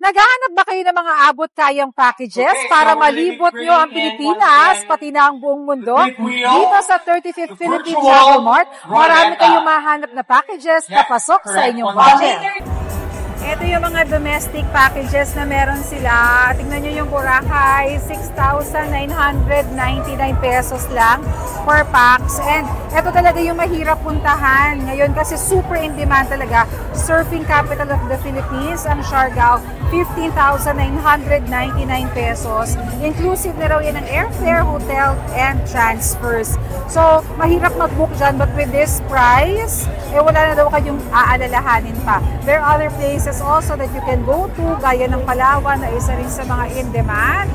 Naghahanap ba kayo ng mga abot-kayang packages para malibot nyo ang Pilipinas, pati na ang buong mundo? Dito sa 35th Philippine Travel Mart, marami kayong mahanap na packages na pasok sa inyong budget. Ito yung mga domestic packages na meron sila. Tingnan nyo yung Boracay, 6,999 pesos lang per packs. And ito talaga yung mahirap puntahan. Ngayon kasi super in demand talaga. Surfing capital of the Philippines, ang Siargao, 15,999 pesos. Inclusive na raw yan ng airfare, hotel, and transfers. So, mahirap mag-book dyan, but with this price, wala na daw kayong aalalahanin pa. There are other places also that you can go to, gaya ng Palawan na isa rin sa mga in-demand.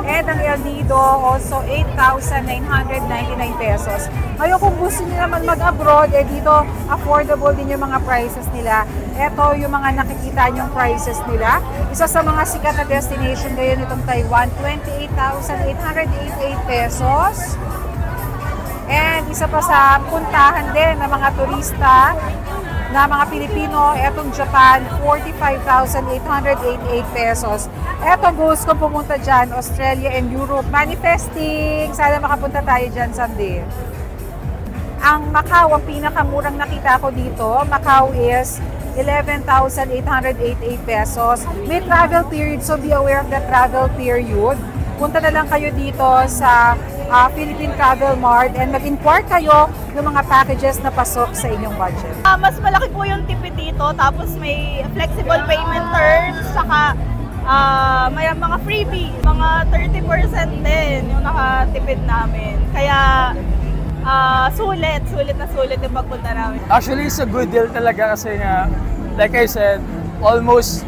And ang El Nido, also 8,999 pesos. Ngayon kung gusto niyo naman mag-abroad, dito affordable din yung mga prices nila. Ito yung mga nakikita niyong prices nila. Isa sa mga sikat na destination ngayon itong Taiwan, 28,888 pesos. And isa pa sa puntahan din ng mga turista na mga Pilipino, etong Japan, 45,888 pesos. Eto, goals kung pumunta dyan, Australia and Europe. Manifesting, sana makapunta tayo dyan someday. Ang Macau, ang pinakamurang nakita ko dito, Macau is 11,888 pesos. May travel period, so be aware of the travel period. Punta na lang kayo dito sa Philippine Travel Mart and mag-inquire kayo ng mga packages na pasok sa inyong budget. Mas malaki po yung tipid dito, tapos may flexible payment terms, saka may mga freebie, mga 30% din yung nakatipid namin. Kaya sulit yung pagpunta namin. Actually, it's a good deal talaga kasi nga, like I said, almost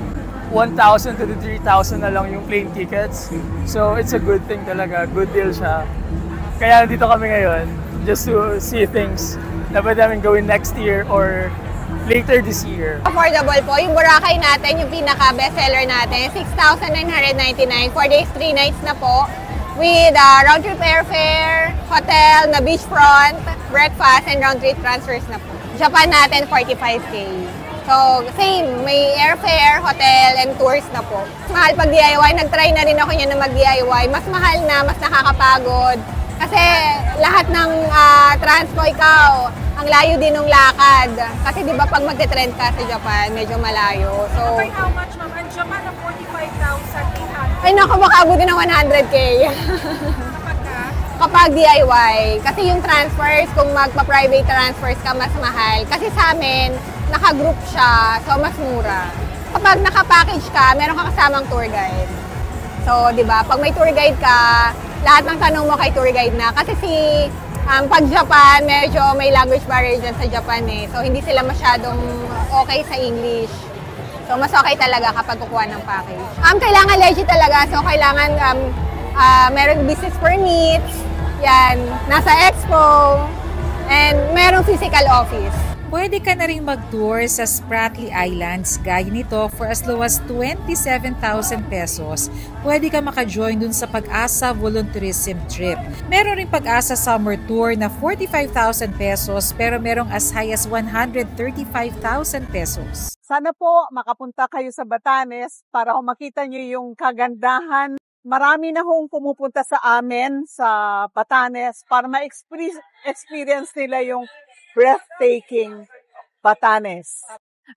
1,000 to 3,000 na lang yung plane tickets. So, it's a good thing talaga. Good deal siya. Kaya nandito kami ngayon just to see things na pwede namin gawin next year or later this year. Affordable po. Yung Boracay natin, yung pinaka-bestseller natin, 6,999, 4 days, 3 nights na po. With round-trip airfare, hotel, na beachfront, breakfast, and round-trip transfers na po. Japan natin, 45K. So, same. May airfare, hotel, and tours na po. Mahal pag DIY. Nag-try na rin ako niya na mag-DIY. Mas mahal na, mas nakakapagod. Kasi lahat ng transpo ikaw, ang layo din ng lakad. Kasi di ba pag magte-trend ka sa Japan, medyo malayo. So, Okay, how much ma'am? Ang Japan na 45,800. ay naku, baka abutin ng 100K. Kapag DIY. Kasi yung transfers, kung magpa-private transfers ka, mas mahal. Kasi sa amin, naka-group siya, so mas mura. Kapag naka-package ka, meron ka kasamang tour guide. So, di ba, pag may tour guide ka, lahat ng tanong mo kay tour guide na. Kasi pag Japan, medyo may language barrier dyan sa Japan eh. So, hindi sila masyadong okay sa English. So, mas okay talaga kapag kukuha ng package. Kailangan legit talaga. So, kailangan meron business permits, yan, nasa expo, and merong physical office. Pwede ka na rin mag-tour sa Spratly Islands, gaya nito for as low as 27,000 pesos. Pwede ka maka-join dun sa Pag-asa Volunteerism Trip. Meron rin Pag-asa Summer Tour na 45,000 pesos pero merong as high as 135,000 pesos. Sana po makapunta kayo sa Batanes para makita nyo yung kagandahan. Marami na hong pumupunta sa amin sa Batanes para ma-experience nila yung breathtaking Batanes.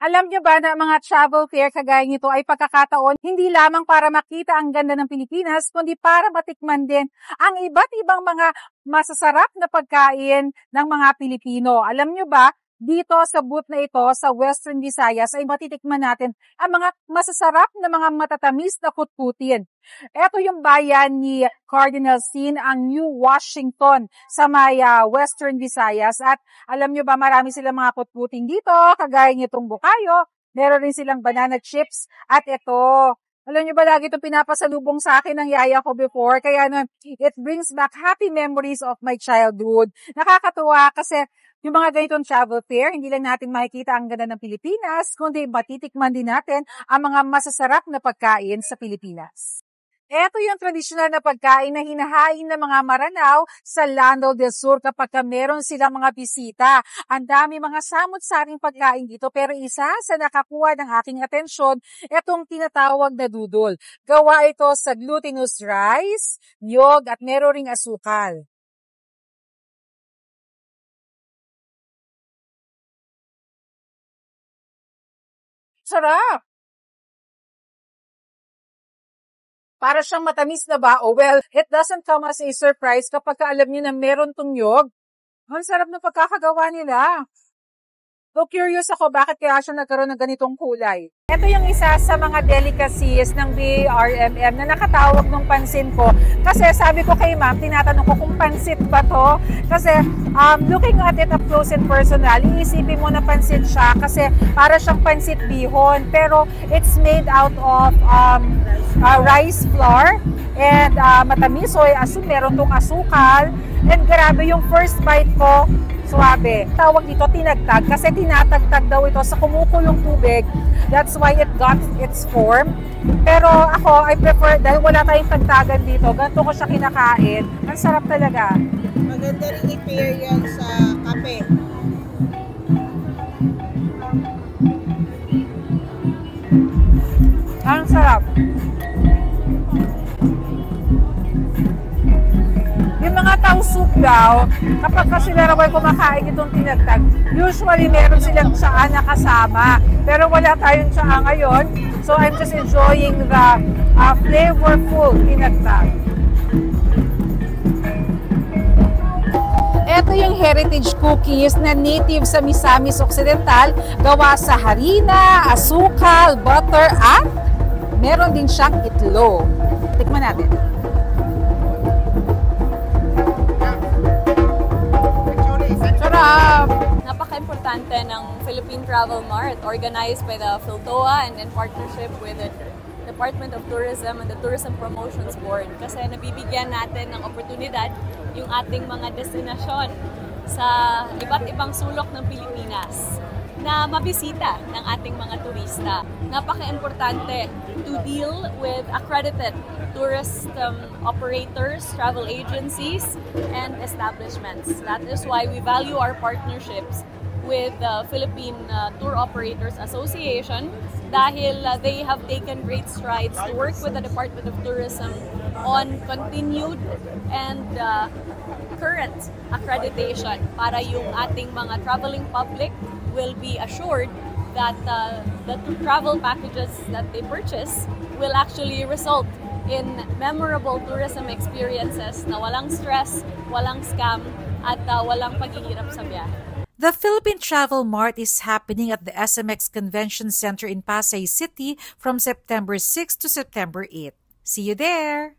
Alam niyo ba na mga travel fair kagaya nito ay pagkakataon hindi lamang para makita ang ganda ng Pilipinas, kundi para matikman din ang iba't ibang mga masasarap na pagkain ng mga Pilipino. Alam niyo ba, dito sa booth na ito sa Western Visayas ay matitikman natin ang mga masasarap na mga matatamis na kutkutin. Ito yung bayan ni Cardinal Sin, ang New Washington sa may Western Visayas. At alam nyo ba, marami silang mga kutkuting dito, kagaya nitong bukayo. Meron rin silang banana chips. At ito, alam nyo ba, lagi itong pinapasalubong sa akin ng yaya ko before. Kaya it brings back happy memories of my childhood. Nakakatuwa kasi yung mga ganitong travel fair, hindi lang natin makikita ang ganda ng Pilipinas, kundi matitikman din natin ang mga masasarap na pagkain sa Pilipinas. Ito yung tradisyonal na pagkain na hinahain ng mga Maranao sa Lanao del Sur kapag meron silang mga bisita. Ang dami mga samot-saring pagkain dito pero isa sa nakakuha ng aking atensyon, itong tinatawag na dudol. Gawa ito sa glutinous rice, niyog at meron ring asukal. Sarap! Para siyang matamis na bao. Well, it doesn't come as a surprise kapag alam niyo na meron tong nyog. Ang sarap ng pagkakagawa nila. So curious ako bakit kaya siya nagkaroon ng ganitong kulay. Ito yung isa sa mga delicacies ng BRMM na nakatawag ng pansin ko. Kasi sabi ko kay ma'am, tinatanong ko kung pansit ba to. Kasi looking at it up close and personal, iisipin mo na pansit siya kasi para siyang pansit bihon. Pero it's made out of rice flour and matamis. So meron tong asukal. And grabe yung first bite ko, suwabe. Tawag dito tinagtag kasi tinatagtag daw ito sa kumukulong tubig. That's why it got its form. Pero ako, I prefer, dahil wala tayong tagtagan dito, ganito ko siya kinakain. Ang sarap talaga. Maganda rin i-pair yan sa kape. Ang sarap. Yung mga tausok daw, kapag sila raw ay kumakain itong tinagtag, usually meron silang tsaa na kasama. Pero wala tayong tsaa ngayon. So I'm just enjoying the flavorful tinagtag. Ito yung heritage cookies na native sa Misamis Occidental, gawa sa harina, asukal, butter, at meron din siyang itlog. Tikman natin. Napaka-importante ng Philippine Travel Mart, organized by the PhilToa and in partnership with the Department of Tourism and the Tourism Promotions Board. Kasi nabibigyan natin ng oportunidad yung ating mga destinasyon sa iba't ibang sulok ng Pilipinas na mabisita ng ating mga turista. Napaka-importante to deal with accredited tourist operators, travel agencies, and establishments. That is why we value our partnerships with the Philippine Tour Operators Association dahil they have taken great strides to work with the Department of Tourism on continued and current accreditation para yung ating mga traveling public will be assured that the travel packages that they purchase will actually result in memorable tourism experiences na walang stress, walang scam, at walang paghihirap sa biyahe. The Philippine Travel Mart is happening at the SMX Convention Center in Pasay City from September 6 to September 8. See you there!